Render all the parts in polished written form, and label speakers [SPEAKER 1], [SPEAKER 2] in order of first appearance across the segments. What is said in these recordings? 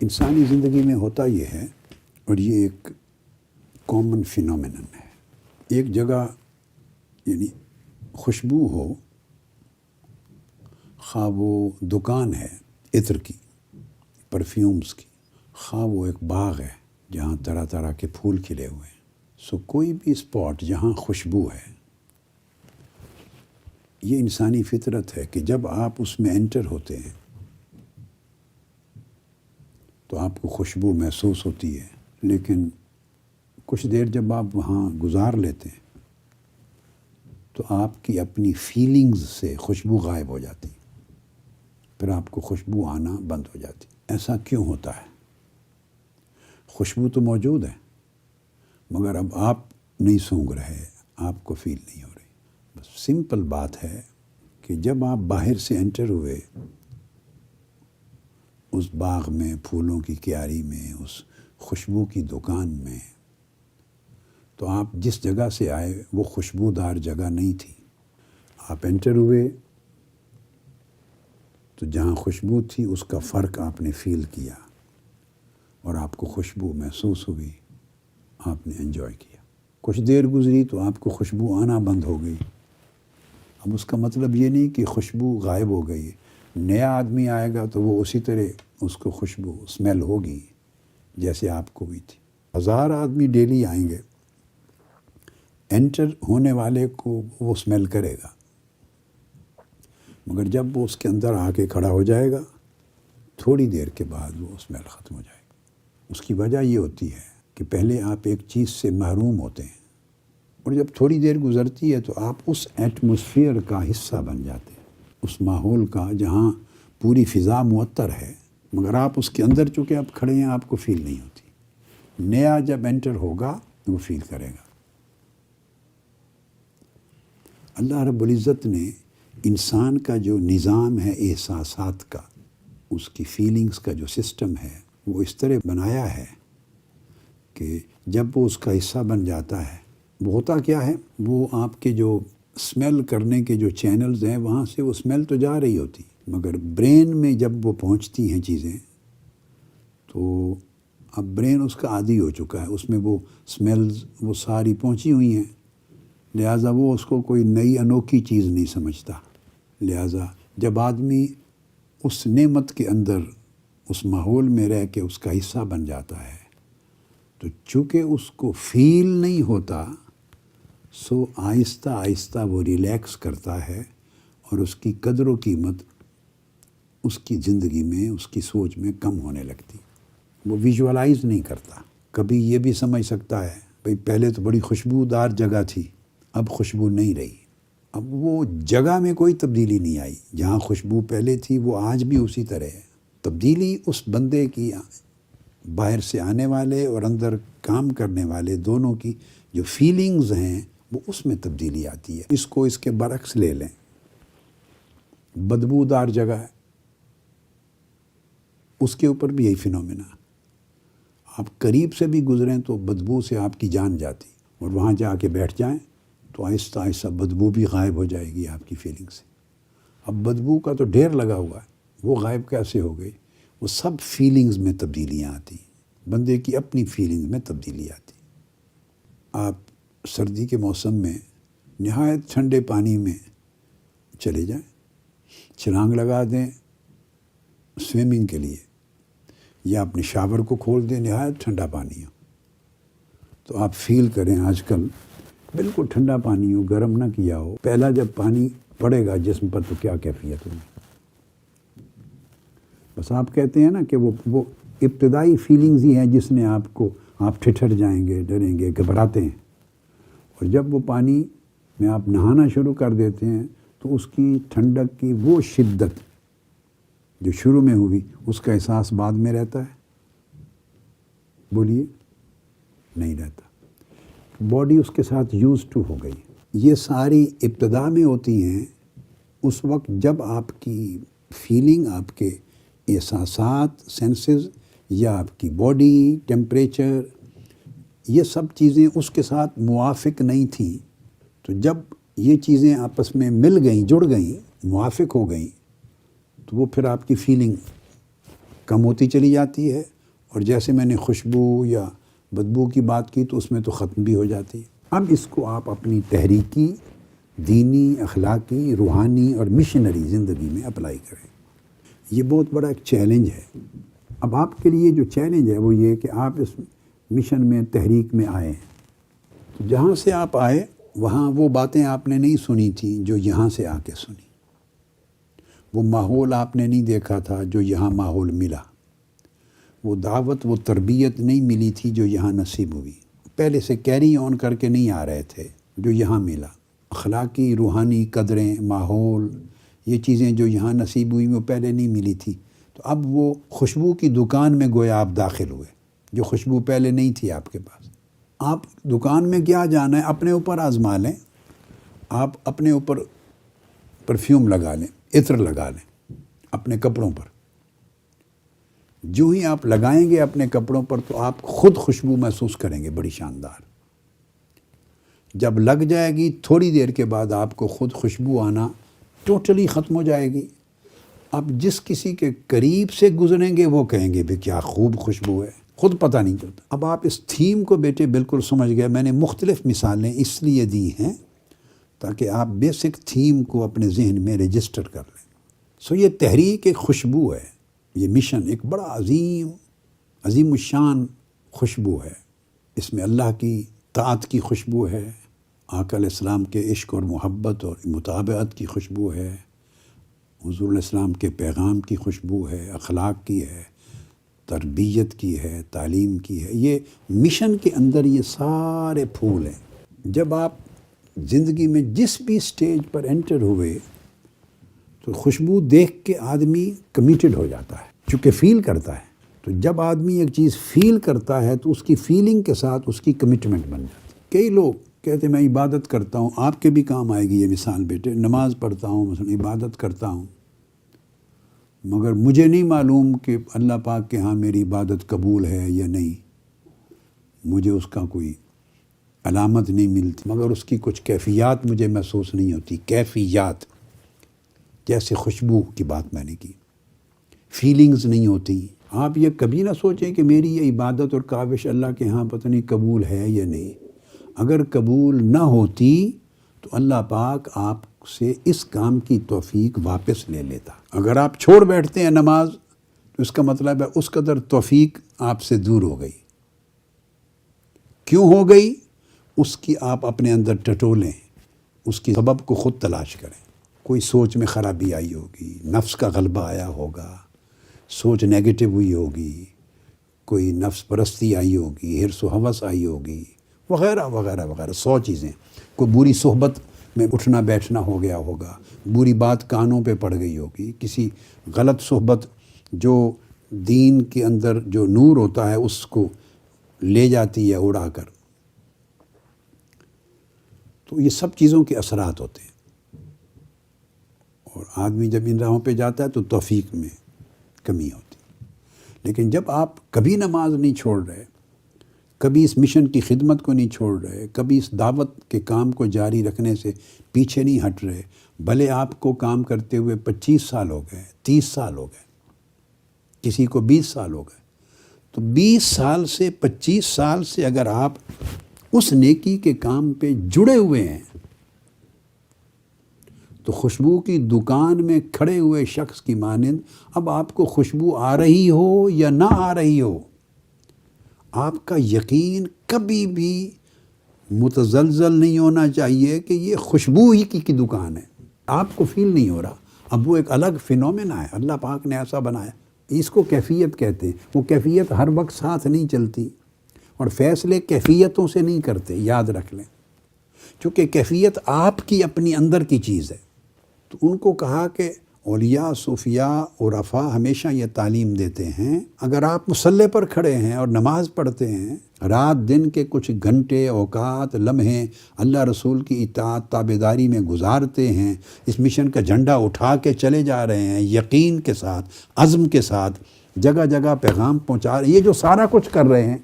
[SPEAKER 1] انسانی زندگی میں ہوتا یہ ہے، اور یہ ایک کامن فینومینن ہے، ایک جگہ یعنی خوشبو ہو، خواہ وہ دکان ہے عطر کی، پرفیومز کی، خواہ وہ ایک باغ ہے جہاں طرح طرح کے پھول کھلے ہوئے ہیں، کوئی بھی اسپاٹ جہاں خوشبو ہے، یہ انسانی فطرت ہے کہ جب آپ اس میں انٹر ہوتے ہیں تو آپ کو خوشبو محسوس ہوتی ہے، لیکن کچھ دیر جب آپ وہاں گزار لیتے ہیں تو آپ کی اپنی فیلنگز سے خوشبو غائب ہو جاتی، پھر آپ کو خوشبو آنا بند ہو جاتی۔ ایسا کیوں ہوتا ہے؟ خوشبو تو موجود ہے، مگر اب آپ نہیں سونگھ رہے، آپ کو فیل نہیں ہو رہی۔ بس سمپل بات ہے کہ جب آپ باہر سے انٹر ہوئے اس باغ میں، پھولوں کی کیاری میں، اس خوشبو کی دکان میں، تو آپ جس جگہ سے آئے وہ خوشبودار جگہ نہیں تھی۔ آپ انٹر ہوئے تو جہاں خوشبو تھی اس کا فرق آپ نے فیل کیا اور آپ کو خوشبو محسوس ہوئی، آپ نے انجوائے کیا۔ کچھ دیر گزری تو آپ کو خوشبو آنا بند ہو گئی۔ اب اس کا مطلب یہ نہیں کہ خوشبو غائب ہو گئی، نیا آدمی آئے گا تو وہ اسی طرح اس کو خوشبو اسمیل ہوگی جیسے آپ کو بھی تھی۔ 1000 آدمی ڈیلی آئیں گے، انٹر ہونے والے کو وہ اسمیل کرے گا، مگر جب وہ اس کے اندر آ کے کھڑا ہو جائے گا تھوڑی دیر کے بعد وہ اسمیل ختم ہو جائے گی۔ اس کی وجہ یہ ہوتی ہے کہ پہلے آپ ایک چیز سے محروم ہوتے ہیں، اور جب تھوڑی دیر گزرتی ہے تو آپ اس ایٹماسفیئر کا حصہ بن جاتے ہیں، اس ماحول کا جہاں پوری فضا معطر ہے، مگر آپ اس کے اندر چونکہ آپ کھڑے ہیں آپ کو فیل نہیں ہوتی۔ نیا جب انٹر ہوگا وہ فیل کرے گا۔ اللہ رب العزت نے انسان کا جو نظام ہے احساسات کا، اس کی فیلنگز کا جو سسٹم ہے، وہ اس طرح بنایا ہے کہ جب وہ اس کا حصہ بن جاتا ہے، وہ ہوتا کیا ہے، وہ آپ کے جو اسمیل کرنے کے جو چینلز ہیں وہاں سے وہ اسمیل تو جا رہی ہوتی، مگر برین میں جب وہ پہنچتی ہیں چیزیں تو اب برین اس کا عادی ہو چکا ہے، اس میں وہ اسمیلز وہ ساری پہنچی ہوئی ہیں، لہٰذا وہ اس کو کوئی نئی انوکھی چیز نہیں سمجھتا۔ لہٰذا جب آدمی اس نعمت کے اندر اس ماحول میں رہ کے اس کا حصہ بن جاتا ہے تو چونکہ اس کو فیل نہیں ہوتا، سو آہستہ آہستہ وہ ریلیکس کرتا ہے اور اس کی قدر و قیمت اس کی زندگی میں، اس کی سوچ میں کم ہونے لگتی۔ وہ ویژولائز نہیں کرتا۔ کبھی یہ بھی سمجھ سکتا ہے بھئی پہلے تو بڑی خوشبودار جگہ تھی، اب خوشبو نہیں رہی۔ اب وہ جگہ میں کوئی تبدیلی نہیں آئی، جہاں خوشبو پہلے تھی وہ آج بھی اسی طرح ہے۔ تبدیلی اس بندے کی باہر سے آنے والے اور اندر کام کرنے والے دونوں کی جو فیلنگز ہیں وہ اس میں تبدیلی آتی ہے۔ اس کو اس کے برعکس لے لیں، بدبودار جگہ ہے، اس کے اوپر بھی یہی فینومینا۔ آپ قریب سے بھی گزریں تو بدبو سے آپ کی جان جاتی، اور وہاں جا کے بیٹھ جائیں تو آہستہ آہستہ بدبو بھی غائب ہو جائے گی آپ کی فیلنگ سے۔ اب بدبو کا تو ڈھیر لگا ہوا ہے، وہ غائب کیسے ہو گئی؟ وہ سب فیلنگز میں تبدیلیاں آتی، بندے کی اپنی فیلنگز میں تبدیلی آتی۔ آپ سردی کے موسم میں نہایت ٹھنڈے پانی میں چلے جائیں، چھلانگ لگا دیں سوئمنگ کے لیے، یا اپنے شاور کو کھول دیں، نہایت ٹھنڈا پانی ہو تو آپ فیل کریں آج کل بالکل ٹھنڈا پانی ہو، گرم نہ کیا ہو، پہلا جب پانی پڑے گا جسم پر تو کیا کیفیت ہوگی۔ بس آپ کہتے ہیں نا کہ وہ ابتدائی فیلنگز ہی ہیں جس نے آپ ٹھٹر جائیں گے، ڈریں گے، گھبراتے ہیں، اور جب وہ پانی میں آپ نہانا شروع کر دیتے ہیں تو اس کی ٹھنڈک کی وہ شدت جو شروع میں ہوئی اس کا احساس بعد میں رہتا ہے؟ بولیے، نہیں رہتا۔ باڈی اس کے ساتھ یوز ٹو ہو گئی۔ یہ ساری ابتدا میں ہوتی ہیں اس وقت جب آپ کی فیلنگ، آپ کے احساسات، سینسز، یا آپ کی باڈی ٹیمپریچر، یہ سب چیزیں اس کے ساتھ موافق نہیں تھیں۔ تو جب یہ چیزیں آپس میں مل گئیں، جڑ گئیں، موافق ہو گئیں، تو وہ پھر آپ کی فیلنگ کم ہوتی چلی جاتی ہے، اور جیسے میں نے خوشبو یا بدبو کی بات کی تو اس میں تو ختم بھی ہو جاتی ہے۔ اب اس کو آپ اپنی تحریکی، دینی، اخلاقی، روحانی اور مشنری زندگی میں اپلائی کریں۔ یہ بہت بڑا ایک چیلنج ہے۔ اب آپ کے لیے جو چیلنج ہے وہ یہ کہ آپ اس مشن میں، تحریک میں آئے ہیں۔ تو جہاں سے آپ آئے وہاں وہ باتیں آپ نے نہیں سنی تھیں جو یہاں سے آ کے سنی، وہ ماحول آپ نے نہیں دیکھا تھا جو یہاں ماحول ملا، وہ دعوت، وہ تربیت نہیں ملی تھی جو یہاں نصیب ہوئی، پہلے سے کیری آن کر کے نہیں آ رہے تھے جو یہاں ملا۔ اخلاقی، روحانی قدریں، ماحول، یہ چیزیں جو یہاں نصیب ہوئی وہ پہلے نہیں ملی تھی۔ تو اب وہ خوشبو کی دکان میں گویا آپ داخل ہوئے، جو خوشبو پہلے نہیں تھی آپ کے پاس۔ آپ دکان میں کیا جانا ہے، اپنے اوپر آزما لیں، آپ اپنے اوپر پرفیوم لگا لیں، عطر لگا لیں اپنے کپڑوں پر۔ جو ہی آپ لگائیں گے اپنے کپڑوں پر تو آپ خود خوشبو محسوس کریں گے بڑی شاندار۔ جب لگ جائے گی تھوڑی دیر کے بعد آپ کو خود خوشبو آنا ٹوٹلی ختم ہو جائے گی۔ اب جس کسی کے قریب سے گزریں گے وہ کہیں گے بھی کیا خوب خوشبو ہے، خود پتہ نہیں چلتا۔ اب آپ اس تھیم کو بیٹے بالکل سمجھ گئے۔ میں نے مختلف مثالیں اس لیے دی ہیں تاکہ آپ بیسک تھیم کو اپنے ذہن میں رجسٹر کر لیں۔ یہ تحریک ایک خوشبو ہے، یہ مشن ایک بڑا عظیم الشان خوشبو ہے۔ اس میں اللہ کی طاعت کی خوشبو ہے، آقا علیہ السلام کے عشق اور محبت اور مطابقت کی خوشبو ہے، حضور علیہ السلام کے پیغام کی خوشبو ہے، اخلاق کی ہے، تربیت کی ہے، تعلیم کی ہے۔ یہ مشن کے اندر یہ سارے پھول ہیں۔ جب آپ زندگی میں جس بھی سٹیج پر انٹر ہوئے تو خوشبو دیکھ کے آدمی کمیٹڈ ہو جاتا ہے، چونکہ فیل کرتا ہے۔ تو جب آدمی ایک چیز فیل کرتا ہے تو اس کی فیلنگ کے ساتھ اس کی کمٹمنٹ بن جاتی ہے۔ کئی لوگ کہتے ہیں میں عبادت کرتا ہوں، آپ کے بھی کام آئے گی یہ مثال بیٹے، نماز پڑھتا ہوں، مثلا عبادت کرتا ہوں، مگر مجھے نہیں معلوم کہ اللہ پاک کے ہاں میری عبادت قبول ہے یا نہیں، مجھے اس کا کوئی علامت نہیں ملتی، مگر اس کی کچھ کیفیات مجھے محسوس نہیں ہوتی۔ کیفیات جیسے خوشبو کی بات میں نے کی، فیلنگز نہیں ہوتی۔ آپ یہ کبھی نہ سوچیں کہ میری یہ عبادت اور کاوش اللہ کے ہاں پتہ نہیں قبول ہے یا نہیں۔ اگر قبول نہ ہوتی تو اللہ پاک آپ سے اس کام کی توفیق واپس لے لیتا۔ اگر آپ چھوڑ بیٹھتے ہیں نماز تو اس کا مطلب ہے اس قدر توفیق آپ سے دور ہو گئی۔ کیوں ہو گئی؟ اس کی آپ اپنے اندر ٹٹولیں، اس کی سبب کو خود تلاش کریں۔ کوئی سوچ میں خرابی آئی ہوگی، نفس کا غلبہ آیا ہوگا، سوچ نیگیٹو ہوئی ہوگی، کوئی نفس پرستی آئی ہوگی، حرص و ہوس آئی ہوگی، وغیرہ وغیرہ وغیرہ 100 چیزیں۔ کوئی بری صحبت میں اٹھنا بیٹھنا ہو گیا ہوگا، بری بات کانوں پہ پڑ گئی ہوگی، کسی غلط صحبت جو دین کے اندر جو نور ہوتا ہے اس کو لے جاتی ہے اڑا کر۔ تو یہ سب چیزوں کے اثرات ہوتے ہیں، اور آدمی جب ان راہوں پہ جاتا ہے تو توفیق میں کمی ہوتی۔ لیکن جب آپ کبھی نماز نہیں چھوڑ رہے، کبھی اس مشن کی خدمت کو نہیں چھوڑ رہے، کبھی اس دعوت کے کام کو جاری رکھنے سے پیچھے نہیں ہٹ رہے، بھلے آپ کو کام کرتے ہوئے 25 سال ہو گئے، 30 سال ہو گئے، کسی کو 20 سال ہو گئے، تو 20 سال سے 25 سال سے اگر آپ اس نیکی کے کام پہ جڑے ہوئے ہیں تو خوشبو کی دکان میں کھڑے ہوئے شخص کی مانند اب آپ کو خوشبو آ رہی ہو یا نہ آ رہی ہو، آپ کا یقین کبھی بھی متزلزل نہیں ہونا چاہیے کہ یہ خوشبو ہی کی دکان ہے۔ آپ کو فیل نہیں ہو رہا، اب وہ ایک الگ فینومینا ہے، اللہ پاک نے ایسا بنایا، اس کو کیفیت کہتے ہیں۔ وہ کیفیت ہر وقت ساتھ نہیں چلتی، اور فیصلے کیفیتوں سے نہیں کرتے، یاد رکھ لیں، چونکہ کیفیت آپ کی اپنی اندر کی چیز ہے۔ تو ان کو کہا کہ اولیاء، صوفیاء، عرفاء ہمیشہ یہ تعلیم دیتے ہیں، اگر آپ مصلی پر کھڑے ہیں اور نماز پڑھتے ہیں، رات دن کے کچھ گھنٹے، اوقات، لمحے اللہ رسول کی اطاعت تابعداری میں گزارتے ہیں، اس مشن کا جھنڈا اٹھا کے چلے جا رہے ہیں، یقین کے ساتھ، عزم کے ساتھ، جگہ جگہ پیغام پہنچا رہے ہیں، یہ جو سارا کچھ کر رہے ہیں،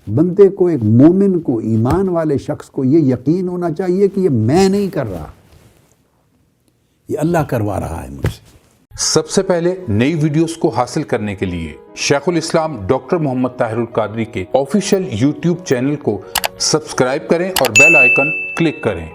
[SPEAKER 1] بندے کو، ایک مومن کو، ایمان والے شخص کو یہ یقین ہونا چاہیے کہ یہ میں نہیں کر رہا، یہ اللہ کروا رہا ہے مجھ سے۔
[SPEAKER 2] سب سے پہلے نئی ویڈیوز کو حاصل کرنے کے لیے شیخ الاسلام ڈاکٹر محمد طاہر القادری کے آفیشیل یوٹیوب چینل کو سبسکرائب کریں اور بیل آئیکن کلک کریں۔